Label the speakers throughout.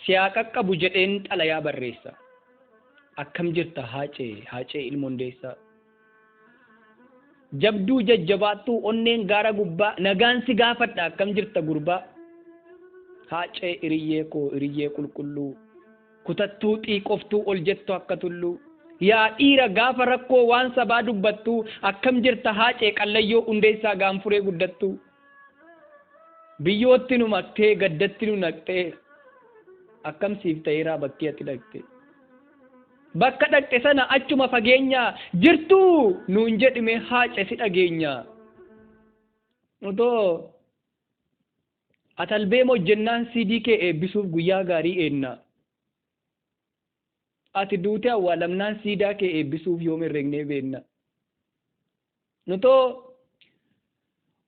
Speaker 1: siyaa qaqqabu jedheen xalayaa barreessa. Akkam jirta haacee ilmoon deessaa. Jabduu jajjabaattuu onneen gaara gubbaa nagaan si gaafadha akkam jirta gurbaa. Haacee iriyyee qulqulluu kutattuu xiiqoftuu ol jettu akka tulluu. Yaa dhiira gaafa rakkoo waan sabaa dubbattuu akkam jirta haacee qallayyoo hundeessaa gaanfuree guddattuu. Biyyootti nu maktee gaddatti nu naqxee akkam siif ta'eeraa bakkee ati dhaqxe. Bakka dhaqxe sana achuma fageenyaa jirtuu nuun jedhime haace si dhageenya. Otoo atalbee hojjennaan CD kee eebbisuuf guyyaa gaarii eenna. Ati duute awwaalamnaan siidaa kee eebbisuuf yoom herregnee beenna. Nutoo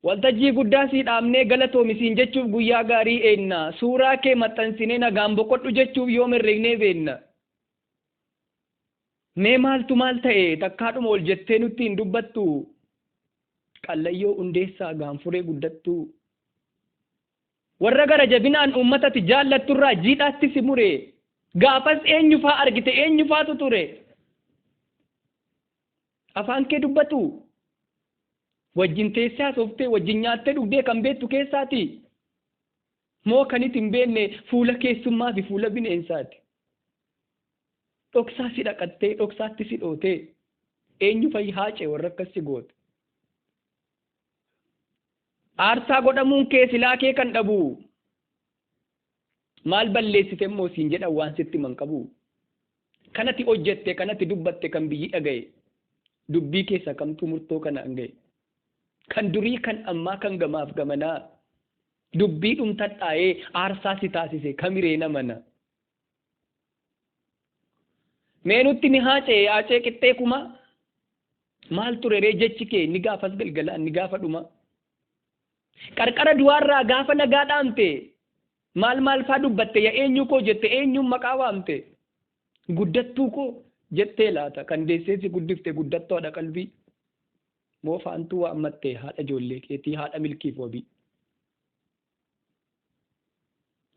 Speaker 1: waltajjii guddaa sii dhaabnee galatoomisiin jechuuf guyyaa gaarii eenna. Suuraa kee maxxansinee nagaan boqodhu jechuuf yoom herregnee beenna. Mee maaltu maal ta'e takkaadhuma ol jettee nutti hin dubbattu. Qallayyoo hundeessaa gaanfuree guddattu. Warra gara jabinaan uummatatti jaallatturraa jiidhaatti si mure. Gaafas eenyufaa argite eenyufaatu ture. Afaan kee dubbatu. Wajjin teessee haasoftee wajjin nyaattee dhugdee kan beektu keessaati. Moo kan itti hin beekne fuula keessummaa fi fuula bineensaati. Dhoksaa si dhaqattee dhoksaatti si dhootee eenyu fa'i haacee warra akkas si goote. Aarsaa godhamuun kee silaa kee kan dhabu. Maal balleessite immoo siin jedhan waan sitti man qabu. Kanatti hojjette kanatti dubbatte kan biyyi dhagaye. Dubbii keessa kamtu murtoo kana hangaye. Kan durii kan ammaa kan gamaaf gamanaa. Dubbii dhumtadhaa'ee aarsaa si taasise kamiree namana. Meenutti ni haacee qixxee kuma. Maal tureree jechi kee ni gaafas galgalaan ni gaafa dhuma. Qarqara duwaarraa gaafa nagaa dhaamte. Maal faa dubbatte yaa eenyu koo jette eenyuun maqaa waamte. Guddattuu koo jettee laata kan deesseesi guddifte guddattoodha qalbii. Moo faantuu waammatte haadha ijoollee keetii haadha milkiif wabii.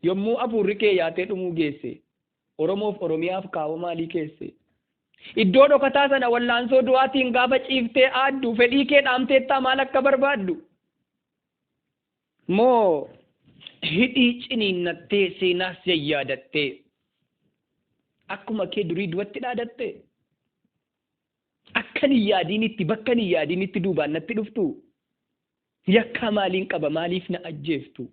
Speaker 1: Yommuu afuurri kee yaatee dhumuu geesse. Oromoof Oromiyaaf kaawwa maalii keesse. Iddoo dhokataa sana wallaansoo du'aatiin gaafa ciiftee aaddu fedhii kee dhaamteettaa maal akka barbaaddu. Moo hidhii ciniinnattee seenaas yayyaadattee akkuma kee durii duwatti dhaadatte. Akkan hin yaadinitti bakkan hin yaadinitti duubaan natti dhuftu. Yakkaa maaliin qaba maaliif na ajjeeftu.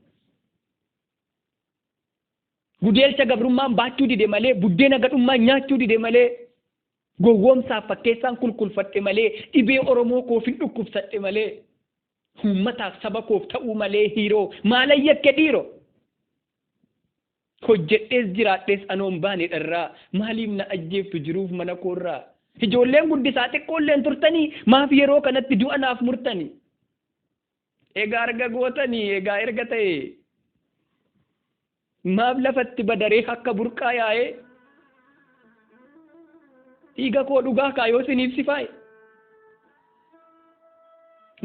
Speaker 1: Gudeelcha gabrummaan baachuu dide malee buddeena gadhummaa nyaachuu dide malee gowwoomsaaf fakkeessaan kulkulfadhe malee dhibee Oromoo koof hin dhukkubsadhe malee uummataaf saba koof ta'uu malee hiiroo maalan yakke dhiiroo. Hojjedhees jiraadhees anoon baane dharraa maaliif na ajjeeftu jiruuf mana koorraa. Ijoolleen guddisaa xiqqoolleen turtanii maaf yeroo kanatti du'a naaf murtanii. Egaa arga gootanii egaa erga ta'e. Maaf lafatti badaree akka burqaa yaa'ee dhiiga koo dhugaa kaayoo siniif si faaye.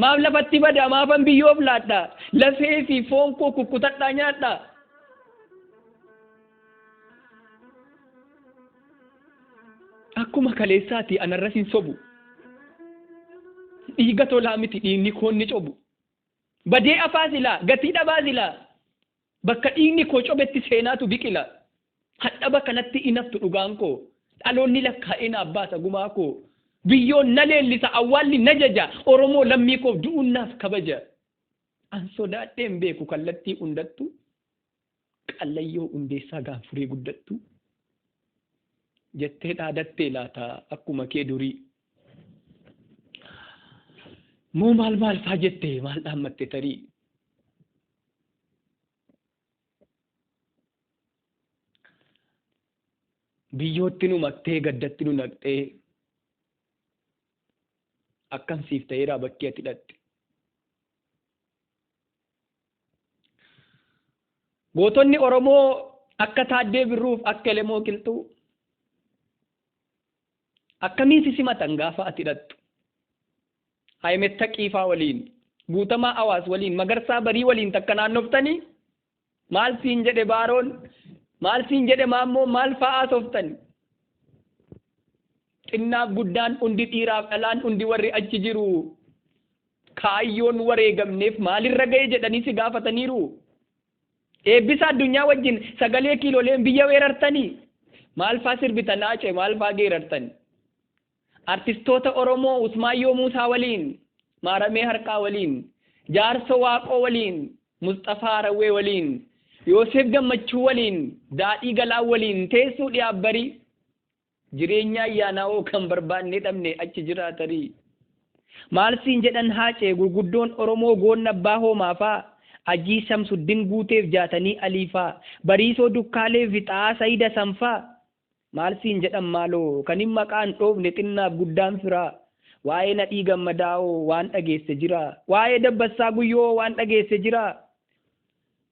Speaker 1: Maaf lafatti bada maafan biyyoof laadhaa lafee fi foon koo kukkutadhaa nyaadhaa. Akkuma kaleessaati anarras hin sobu. Dhiiga tolaa miti dhiigni koon ni cobu. Badee afaa silaa gatii dhabaa silaa. Bakka dhiigni koo cobetti seenaatu biqila. Hadhaba kanatti inaftu dhugaan koo. Dhaloonni lakkaa'ee naaf baasa gumaa koo. Biyyoon na leellisa awwaalli na jaja. Oromoo lammii koof du'uun naaf kabaja. An sodaadheen beeku kallattii hundattu. Qallayyoo hundeessaa gaanfuree guddattu. Jettee dhaadattee laata akkuma kee durii. Moo maal faa jettee maal dhaammatte tarii. Biyyootti nu maktee gaddatti nu naqxee akkam siif ta'eeraa bakkee ati hidhatte. Gootonni Oromoo akka Taaddee Birruuf akka Elemoo Qilxuu akkamiin si simatan gaafa ati hidhattu. Haayimetta Qiifaa waliin Guutamaa Awaas waliin Magarsaa Barii waliin takka naannoftanii maal siin jedhe Baaroon maal siin jedhe maammoo maal fa'aa sooftan xinnaaf guddaan hundi dhiiraaf dhalaan hundi warri achi jiru kaayyoon wareegamneef maalirra ga'e jedhanii si gaafataniiru. Eebbisa addunyaa wajjin sagalee kiilooleen biyya weerartanii maal fa'aa sirbitan haacee maal fa'aa geerartan. Artistoota Oromoo Usmaayyoo Muusaa waliin, Maaramee Harqaa waliin, Jaarso Waaqoo waliin, Mustafaa Rawwee waliin, Yoosef Gammachuu waliin, Daadhii Galaa waliin teessuu dhiyaabbarii jireenya ayyaanaa'oo kan barbaanne dhabne achi jiraatarii. Maal siin jedhan haacee gurguddoon Oromoo goonna abbaa hoomaafaa Ajii Shamsuddin guuteef jaatanii aliifaa Bariisoo Dukkaalee Fixaa Sayida Sanfaa maal siin jedhan maaloo kan hin maqaan dhoofne xinnaaf guddaan firaa waa'ee Nadhii Gammadaa'oo waan dhageesse jira waa'ee Dabbassaa Guyyoo waan dhageesse jira.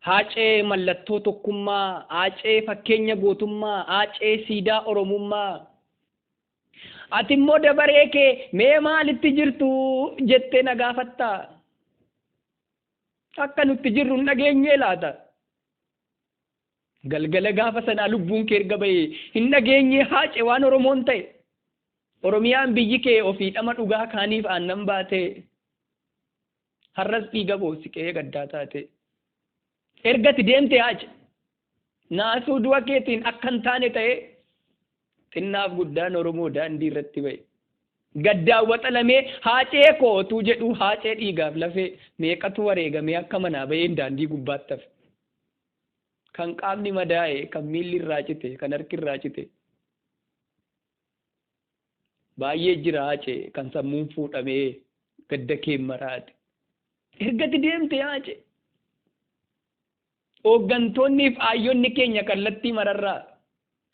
Speaker 1: Haacee mallattoo tokkummaa, haacee fakkeenya gootummaa, haacee siidaa Oromummaa. Ati immoo dabaree kee mee maalitti jirtu jettee na gaafatta. Akka nutti jirru hin dhageenye laata. Galgala gaafa sanaa lubbuun kee erga bahee hin dhageenye haacee waan Oromoon ta'e. Oromiyaan biyyi kee ofiidhama dhugaa kaaniif aannan baate. Har'as dhiiga boosiqee gaddaa taate. Ergati deemte haacee naasuu du'a keetiin akka hin taane ta'e xinnaaf guddaan Oromoo daandii irratti ba'e. Gaddaawwaxa lamee haacee kootuu jedhu haacee dhiigaaf lafee meeqatu wareegamee akka manaa ba'een daandii gubbaatti hafe. Kan qaamni madaa'e, kan miilli irraa cite, kan harki irraa cite. Baay'ee jira haacee kan sammuun fuudhamee gadda kee maraate. Ergati deemte haacee. Hooggantoonni fi ayyoonni keenya kallattii mararraa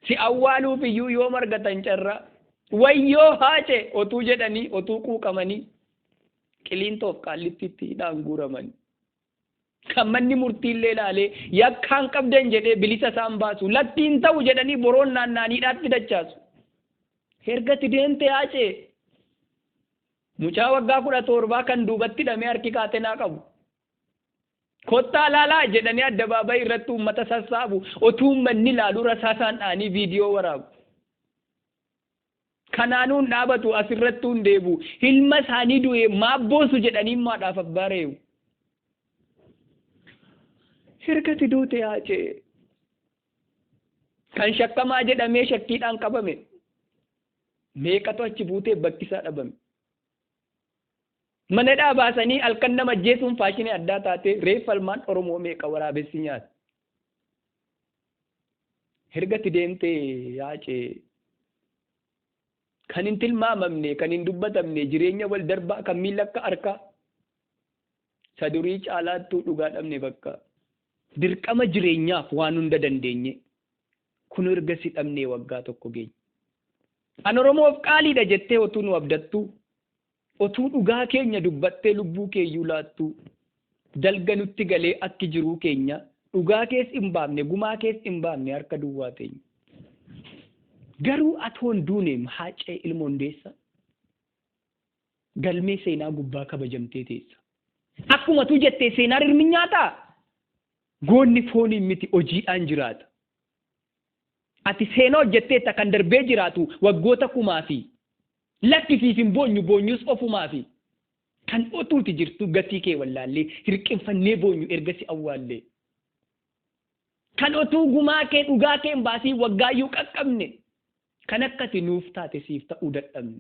Speaker 1: si awwaaluuf iyyuu yoo margatan carraa wayyoo haacee otuu jedhanii otuu quuqamanii qiliintoof qaallittiitti hidhaan guuramanii kan manni murtiillee ilaalee yakkaan qabdan jedhee bilisa isaan baasu lattiin ta'u jedhanii boroon naannaaniidhaatti dachaasu. Ergati deemte haacee mucaa waggaa 17 kan duubatti hidhamee harki kaatenaa qabu. Kottaa laalaa jedhanii addabaabayii irratti uummata sassaabu otuu uummanni ilaalu rasaasaan dhaanii viidiyoo waraabu. Kanaanuun dhaabatu asirratti hin deebu ilma isaanii du'e maabboosu jedhanii maadhaaf abbaa reewu. Ergati duute haacee kan shakkamaa jedhamee shakkiidhaan qabame meeqatu achi buutee bakkisaa dhabame. Mana dhaabaasanii halkan nama ajjeesuun faashinii addaa taate reeffa ilmaan Oromoo meeqa waraabessi nyaata. Ergati deemtee haacee kan hin tilmaamamne kan hin dubbatamne jireenya wal darbaa kan miila akka harkaa sadurii caalaattuu dhugaa dhabne bakka dirqama jireenyaaf waan hunda dandeenye kun ergasi dhabnee waggaa tokko geenye. An Oromoof qaaliidha jettee otuu nu abdattu. Otuu dhugaa keenya dubbattee lubbuu keeyyuu laattu dalga nutti galee akki jiruu keenya dhugaa kees hin baafne gumaa kees hin baafne harka duwwaa teenya. Garuu atoon duuneem haacee ilma hundeessa galmee seenaa gubbaa kabajamtee teessa. Akkuma tu jettee seenaa irmi nyaataa goonni fooniin miti hojiidhaan jiraata. Ati seenaa hojjetteetta kan darbee jiraatu waggoota kumaa fi lakkisiif hin boonyu boonyus ofumaa fi kan otuuti jirtu gatii kee wallaallee hirqinfannee boonyu ergasi awwaallee kan otuu gumaa kee dhugaa kee hin baasii waggaayyuu qaqqabne kan akkati nuuf taate siif ta'uu dadhabne.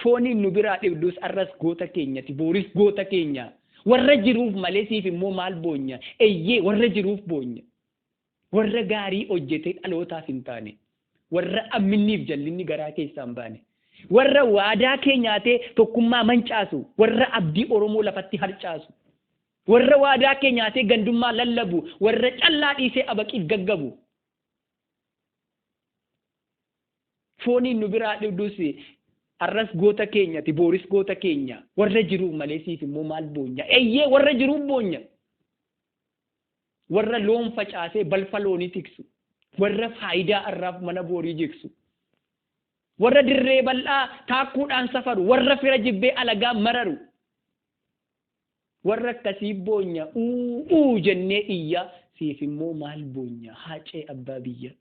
Speaker 1: Fooniin nu biraa dhibdus arras goota keenyati booris goota keenya warra jiruuf malee siif immoo maal boonya eeyyee warra jiruuf boonya warra gaarii hojjete dhalootaaf hin taane. Warra amminniif jallinni garaa keessaan baane warra waadaa keenyaatee tokkummaa mancaasu warra abdii Oromoo lafatti harcaasu warra waadaa keenyaatee gandummaa lallabu warra callaa dhiisee abaqiif gaggabu. Fooniin nu biraa dhibdus arras goota keenyati booris goota keenya warra jiruuf malee siif immoo maal boonya eeyyee warra jiruuf boonya warra loon facaasee balfa loonii tiksu. Warra faayidaa irraaf mana boorii jigsu warra dirree bal'aa taakkuudhaan safaru warra fira jibbee alagaa mararu warra akkasii boonya jennee iyya siif immoo maal boonya haacee abbaa biyya.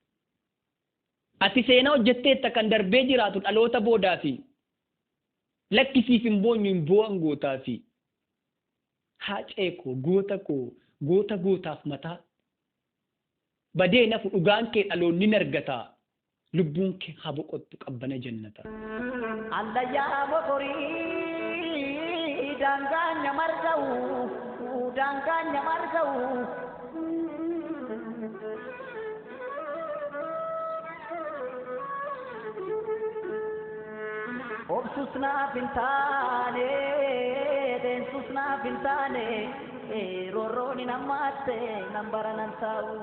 Speaker 1: Ati seenaa hojjetteetta kan darbee jiraatu dhaloota boodaa fi lakkisiif hin boonyu hin boo'an gootaa fi haacee koo goota gootaaf mataa badee nafu dhugaan kee dhaloonni ni argataa lubbuun kee haa boqottu qabbana jannata.
Speaker 2: Allayyaa motorii daangaanya marga'u obsus naaf hin taane deensus naaf hin taane roorroon hin hammaatte nan baranan taa'u.